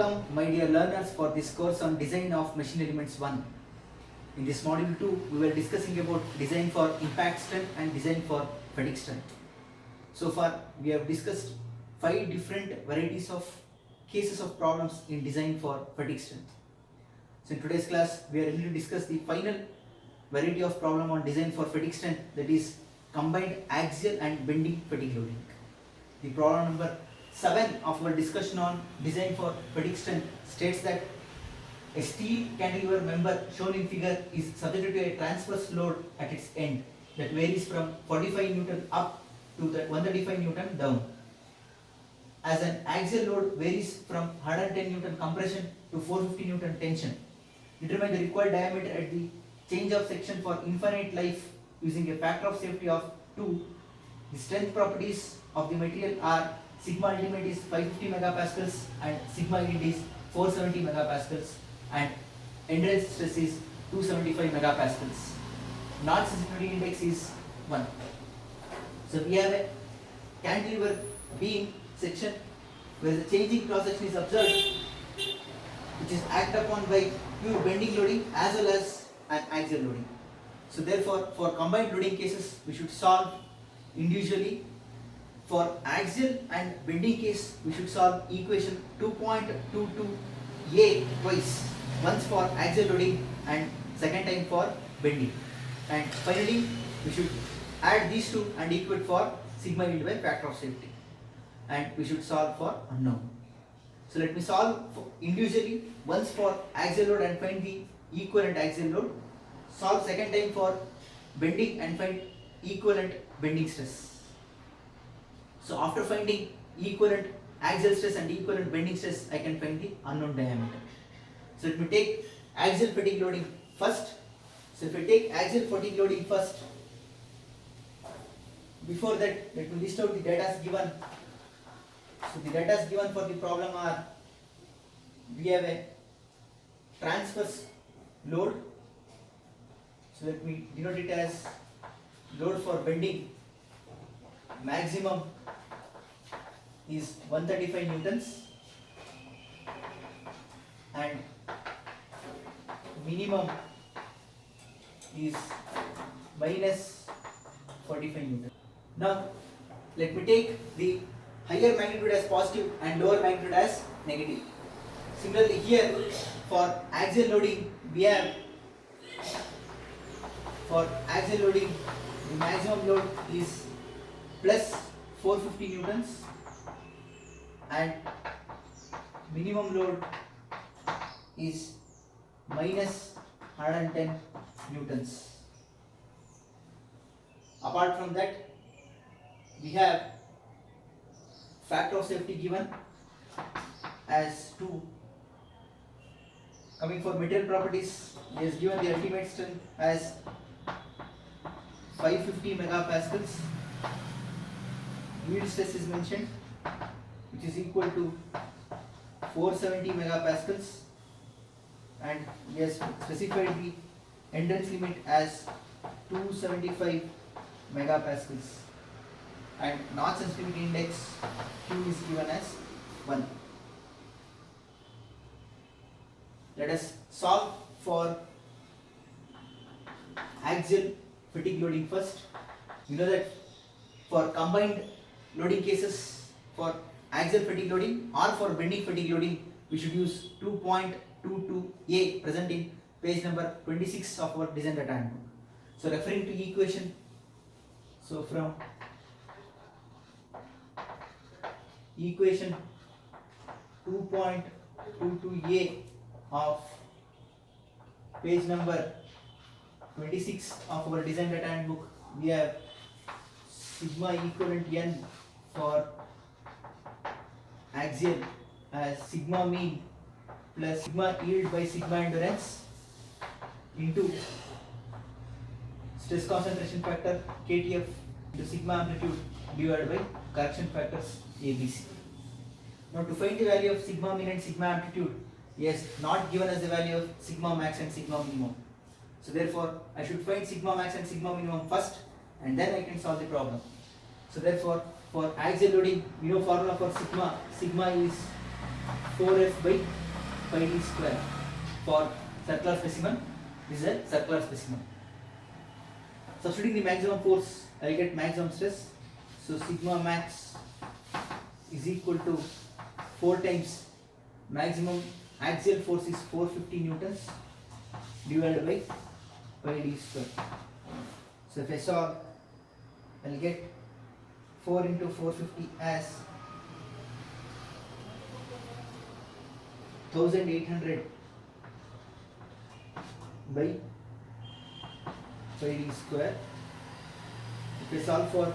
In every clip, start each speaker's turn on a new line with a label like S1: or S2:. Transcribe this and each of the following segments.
S1: Welcome my dear learners for this course on Design of Machine Elements 1. In this module 2 we were discussing about design for impact strength and design for fatigue strength. So far we have discussed 5 different varieties of cases of problems in design for fatigue strength. So in today's class we are going to discuss the final variety of problem on design for fatigue strength, that is combined axial and bending fatigue loading. The problem number 7 of our discussion on design for fatigue strength states that a steel cantilever member shown in figure is subjected to a transverse load at its end that varies from 45 Newton up to the 135 Newton down. As an axial load varies from 110 Newton compression to 450 Newton tension. Determine the required diameter at the change of section for infinite life using a factor of safety of 2. The strength properties of the material are sigma ultimate is 550 megapascals and sigma yield is 470 megapascals and endurance stress is 275 megapascals. Knot sensitivity index is 1. So we have a cantilever beam section where the changing cross section is observed, which is acted upon by pure bending loading as well as an axial loading. So therefore for combined loading cases we should solve individually. For axial and bending case we should solve equation 2.22a twice, once for axial loading and second time for bending, and finally we should add these two and equate for sigma yield by factor of safety, and we should solve for unknown. So let me solve for individually, once for axial load and find the equivalent axial load, solve second time for bending and find equivalent bending stress. So after finding equivalent axial stress and equivalent bending stress, I can find the unknown diameter. So let me take axial fatigue loading first. So if I take axial fatigue loading first, before that let me list out the data given. So the data given for the problem are, we have a transverse load. So let me denote it as load for bending. Maximum is 135 newtons and minimum is minus 45 newtons. Now let me take the higher magnitude as positive and lower magnitude as negative. Similarly here for axial loading we have, for axial loading the maximum load is plus 450 newtons and minimum load is minus 110 newtons. Apart from that we have factor of safety given as 2. Coming for material properties, he has given the ultimate strength as 550 megapascals. Yield stress is mentioned, which is equal to 470 megapascals, and he has specified the endurance limit as 275 megapascals, and knot sensitivity index Q is given as 1. Let us solve for axial fatigue loading first. You know that for combined loading cases, for axial fatigue loading or for bending fatigue loading, we should use 2.22a present in page number 26 of our design data handbook. So referring to equation, so from equation 2.22a of page number 26 of our design data handbook, we have sigma equivalent n for axial as sigma mean plus sigma yield by sigma endurance into stress concentration factor KTF into sigma amplitude divided by correction factors ABC. Now to find the value of sigma mean and sigma amplitude, yes, not given as the value of sigma max and sigma minimum. So therefore I should find sigma max and sigma minimum first and then I can solve the problem. So therefore for axial loading we know formula for sigma. Sigma is 4f by pi d square for circular specimen. This is a circular specimen. Substituting the maximum force, I will get maximum stress. So sigma max is equal to 4 times maximum axial force is 450 newtons divided by pi d square. So if I solve, I will get 4 into 450 as 1800 by pi d square. If I solve for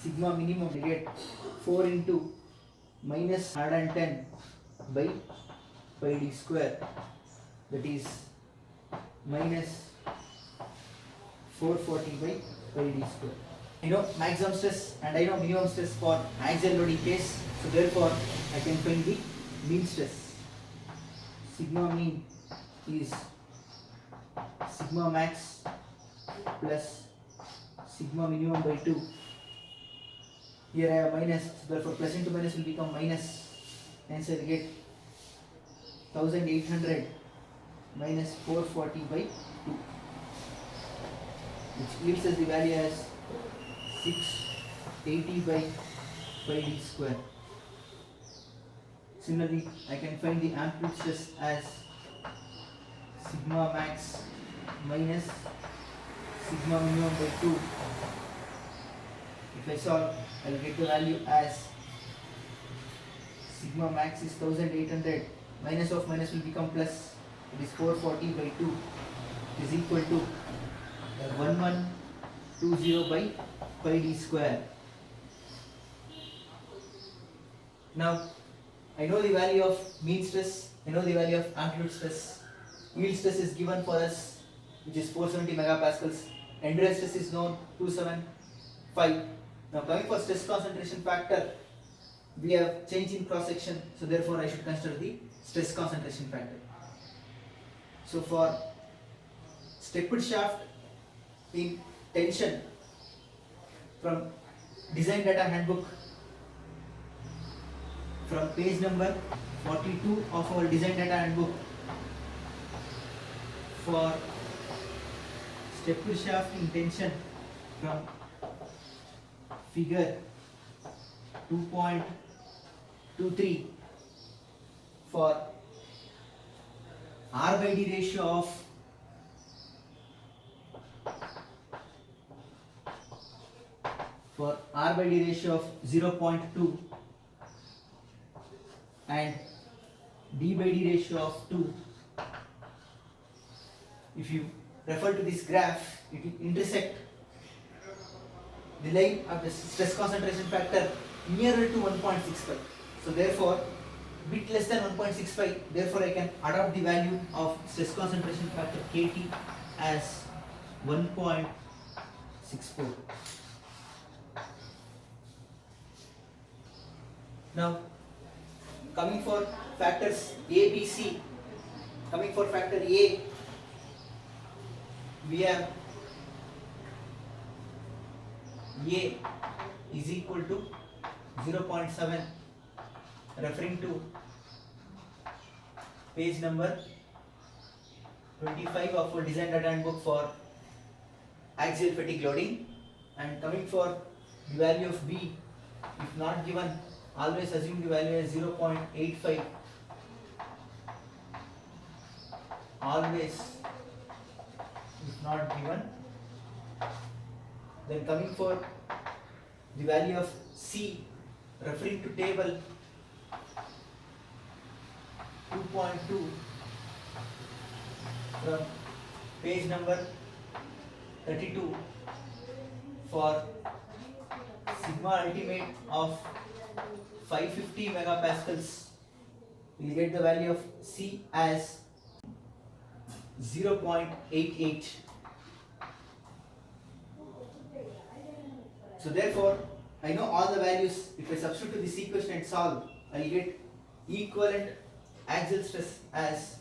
S1: sigma minimum, I get 4 into minus 110 by pi d square, that is minus 440 by pi d square. I know maximum stress and I know minimum stress for axial loading case, so therefore I can find the mean stress. Sigma mean is sigma max plus sigma minimum by 2. Here I have minus, so therefore plus into minus will become minus. Hence I will get 1800 minus 440 by 2, which gives us the value as 680 by pi d square. Similarly, I can find the amplitude stress as sigma max minus sigma minimum by 2. If I solve, I will get the value as sigma max is 1800, minus of minus will become plus, it is 440 by 2 is equal to 1120 by pi d square. Now I know the value of mean stress, I know the value of amplitude stress. Yield stress is given for us, which is 470 megapascals. Endurance stress is known, 275. Now coming for stress concentration factor, we have change in cross section, so therefore I should consider the stress concentration factor. So for stepped shaft in tension from design data handbook, from page number 42 of our design data handbook, for stepped shaft in tension from figure 2.23 for R by D ratio of 0.2 and D by D ratio of 2. If you refer to this graph, it will intersect the line of the stress concentration factor nearer to 1.65. So therefore, bit less than 1.65. Therefore, I can adopt the value of stress concentration factor Kt as 1.64. Now, coming for factors A, B, C. Coming for factor A, we have A is equal to 0.7, referring to page number 25 of our design data handbook for axial fatigue loading. And coming for the value of B, if not given, always assume the value as 0.85. Always, if not given. Then coming for the value of C, referring to table 2.2 from page number 32 for sigma ultimate of 550 megapascals, we will get the value of C as 0.88. So therefore, I know all the values. If I substitute to this equation and solve, I will get equivalent axial stress as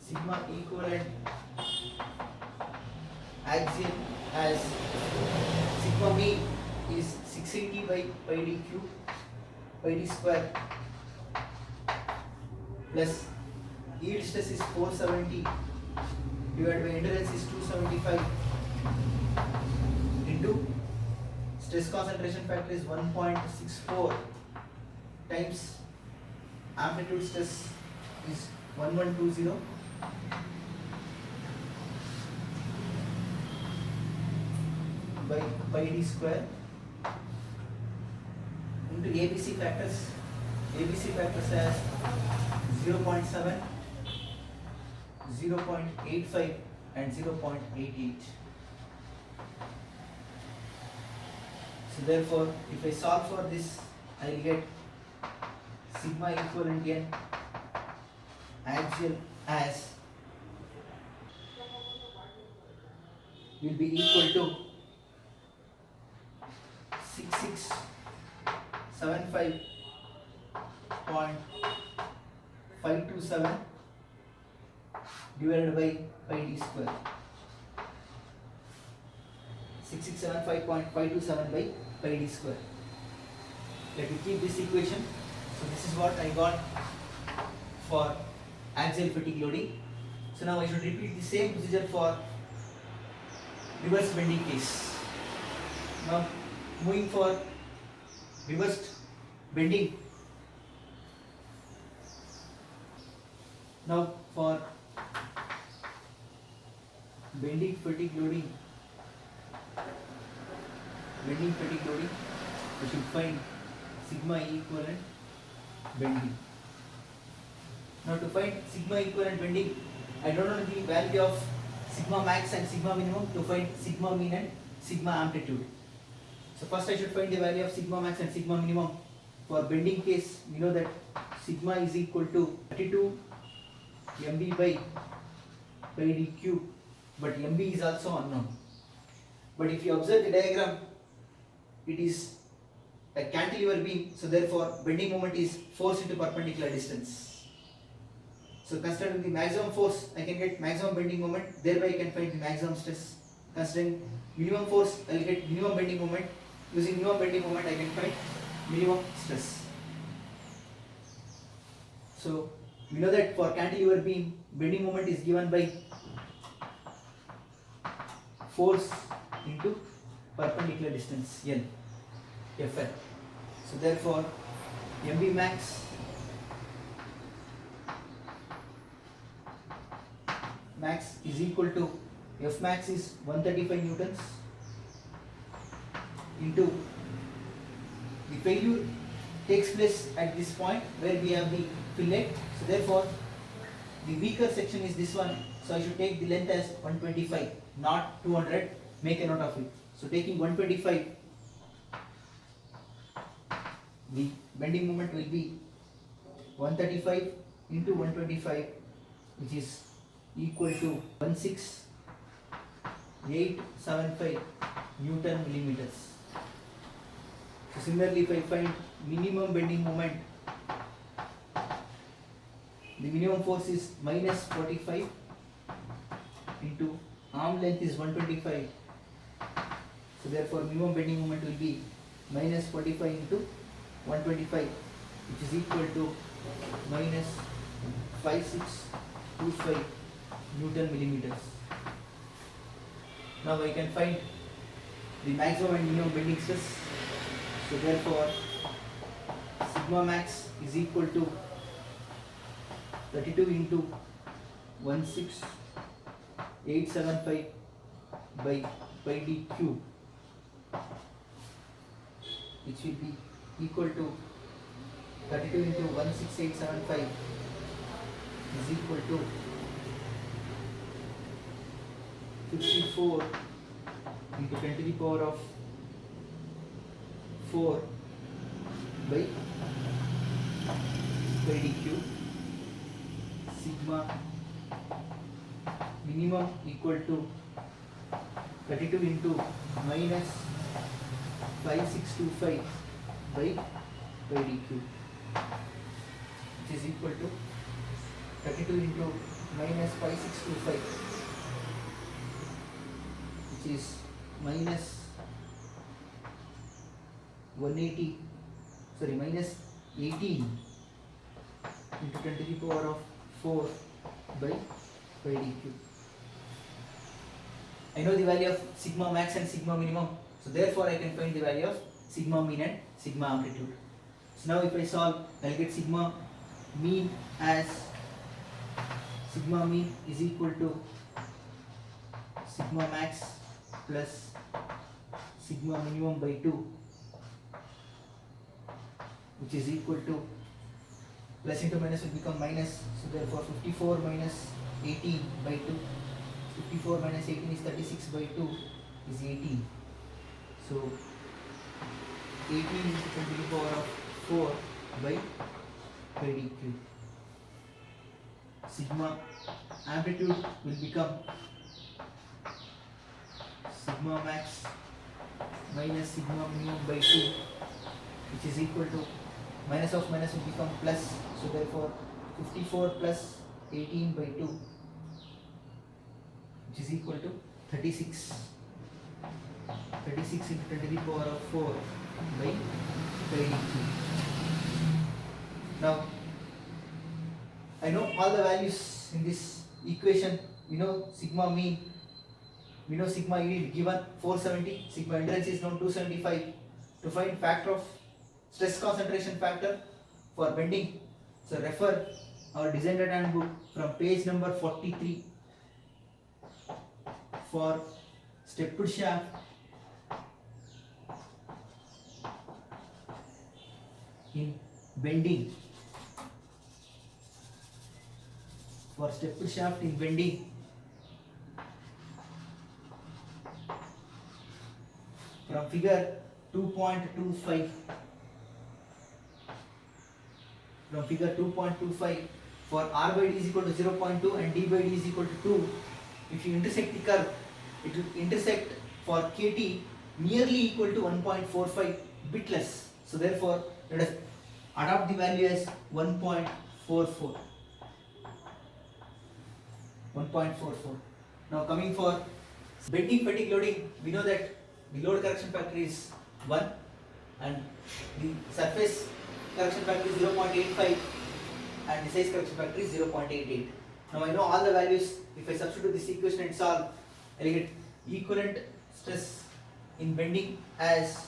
S1: sigma equivalent axial as sigma mean is 680 by pi d cube pi d square plus yield stress is 470 divided by endurance is 275 into stress concentration factor is 1.64 times amplitude stress is 1120 by pi d square into ABC factors. ABC factors as 0.7, 0.85 and 0.88. So therefore, if I solve for this, I will get sigma equivalent n axial as will be equal to 6675.527 divided by pi d square. 6675.527 by pi d square. Let me keep this equation. So this is what I got for axial fatigue loading. So now I should repeat the same procedure for reverse bending case. Now moving for reversed bending. Now for bending fatigue loading, we should find sigma equivalent bending. Now to find sigma equivalent bending, I don't know the value of sigma max and sigma minimum to find sigma mean and sigma amplitude. So first I should find the value of sigma max and sigma minimum. For bending case, we know that sigma is equal to 32 mb by pi d cube, but mb is also unknown. But if you observe the diagram, it is a cantilever beam, so therefore bending moment is force into perpendicular distance. So considering the maximum force, I can get maximum bending moment, thereby I can find the maximum stress. Considering minimum force, I will get minimum bending moment. Using minimum bending moment, I can find minimum stress. So we know that for cantilever beam, bending moment is given by force into perpendicular distance L, Fl. So therefore, MB max is equal to F max is 135 newtons into the failure takes place at this point where we have the fillet. So therefore, the weaker section is this one. So I should take the length as 125, not 200. Make a note of it. So taking 125, the bending moment will be 135 into 125, which is equal to 16875 Newton millimeters. So similarly, if I find minimum bending moment, the minimum force is minus 45 into arm length is 125. So therefore, minimum bending moment will be minus 45 into 125, which is equal to minus 5625 Newton millimeters. Now I can find the maximum and minimum bending stress. So therefore, sigma max is equal to 32 into 16875 by pi d cube, which will be equal to 32 into 16875 is equal to 54 into 10 to the power of 4 by pi d cube. Sigma minimum equal to 32 into minus 5625 by pi d cube, which is equal to 32 into minus 5625, which is minus 180, sorry, minus 18 into 10 to the power of 4 by pi d cube. I know the value of sigma max and sigma minimum, so therefore I can find the value of sigma mean and sigma amplitude. So now if I solve, I'll get sigma mean as sigma mean is equal to sigma max plus sigma minimum by 2, which is equal to plus into minus will become minus, so therefore 54 minus 18 by 2. 54 minus 18 is 36 by 2 is 18. So 18 into 10 to the power of 4 by pi d cube. Sigma amplitude will become sigma max minus sigma minimum by 2, which is equal to minus of minus will become plus, so therefore 54 plus 18 by 2, which is equal to 36. 36 into 10 to the power of 4 by pi d cube. Now I know all the values in this equation. We know sigma mean, we know sigma yield given 470, sigma endurance is known 275. To find factor of stress concentration factor for bending, so refer our design data handbook from page number 43 for stepped shaft in bending. For stepped shaft in bending, from figure 2.25, from figure 2.25, for r by d is equal to 0.2 and d by d is equal to 2, if you intersect the curve, it will intersect for kt nearly equal to 1.45, bit less. So therefore let us adopt the value as 1.44. 1.44. Now coming for bending fatigue loading, we know that the load correction factor is 1 and the surface correction factor is 0.85 and the size correction factor is 0.88. Now I know all the values. If I substitute this equation and solve, I will get equivalent stress in bending as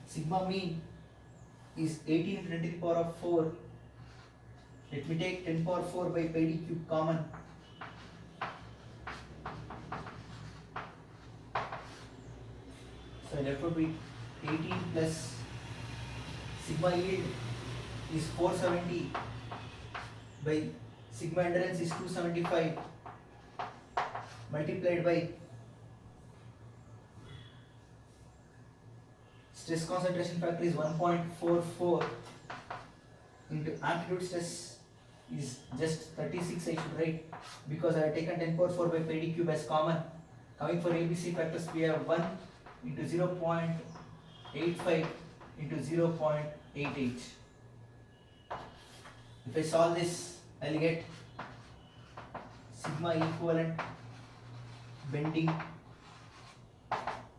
S1: sigma mean is 18 into 10 to the power of 4. Let me take 10 power 4 by pi d cube common. So left out with 18 plus sigma yield is 470 by sigma endurance is 275 multiplied by stress concentration factor is 1.44 into amplitude stress is just 36. I should write because I have taken 10 power 4 by pi d cube as common. Coming for ABC factors, we have 1 into 0.85 into 0.88. If I solve this, I will get sigma equivalent bending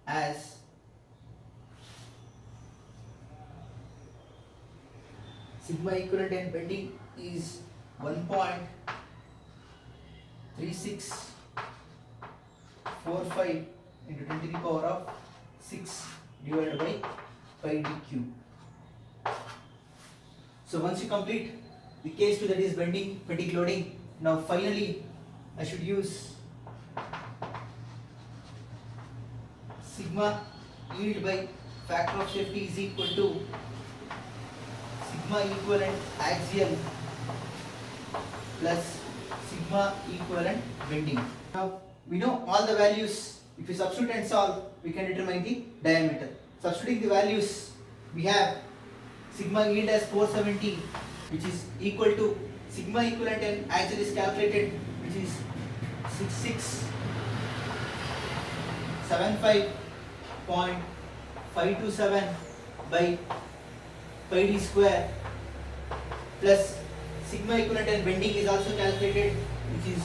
S1: as sigma equivalent and bending is 1.3645 into 10 to the power of 6 divided by pi d cube. So once you complete the case 2, that is bending fatigue loading, now finally I should use sigma yield by factor of safety is equal to sigma equivalent axial plus sigma equivalent bending. Now we know all the values. If you substitute and solve, we can determine the diameter. Substituting the values, we have sigma yield as 470, which is equal to sigma equivalent and axial is calculated, which is 6675.527 by pi d square plus sigma equivalent and bending is also calculated, which is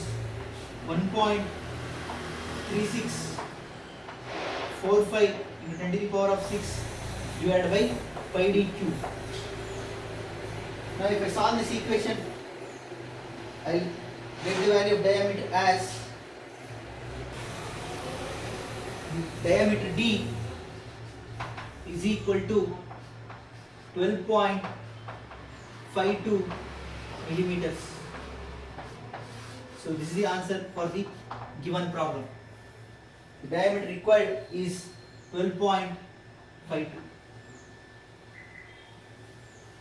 S1: 1.3645 45 into 10 to the power of 6 divided by pi d cube. Now if I solve this equation, I will get the value of diameter as diameter d is equal to 12.52 millimeters. So this is the answer for the given problem. The diameter required is 12.52.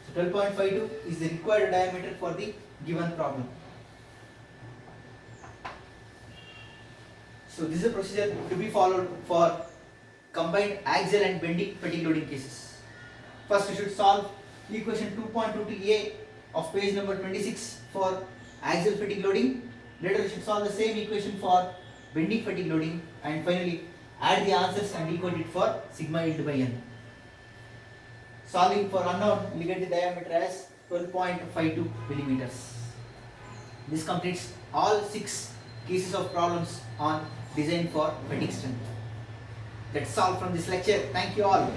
S1: So 12.52 is the required diameter for the given problem. So this is a procedure to be followed for combined axial and bending fatigue loading cases. First we should solve equation 2.22a of page number 26 for axial fatigue loading. Later we should solve the same equation for bending fatigue loading, and finally add the answers and equate it for sigma yield by n. Solving for unknown, we get the diameter as 12.52 millimeters. This completes all 6 cases of problems on design for fatigue strength. That's all from this lecture. Thank you all.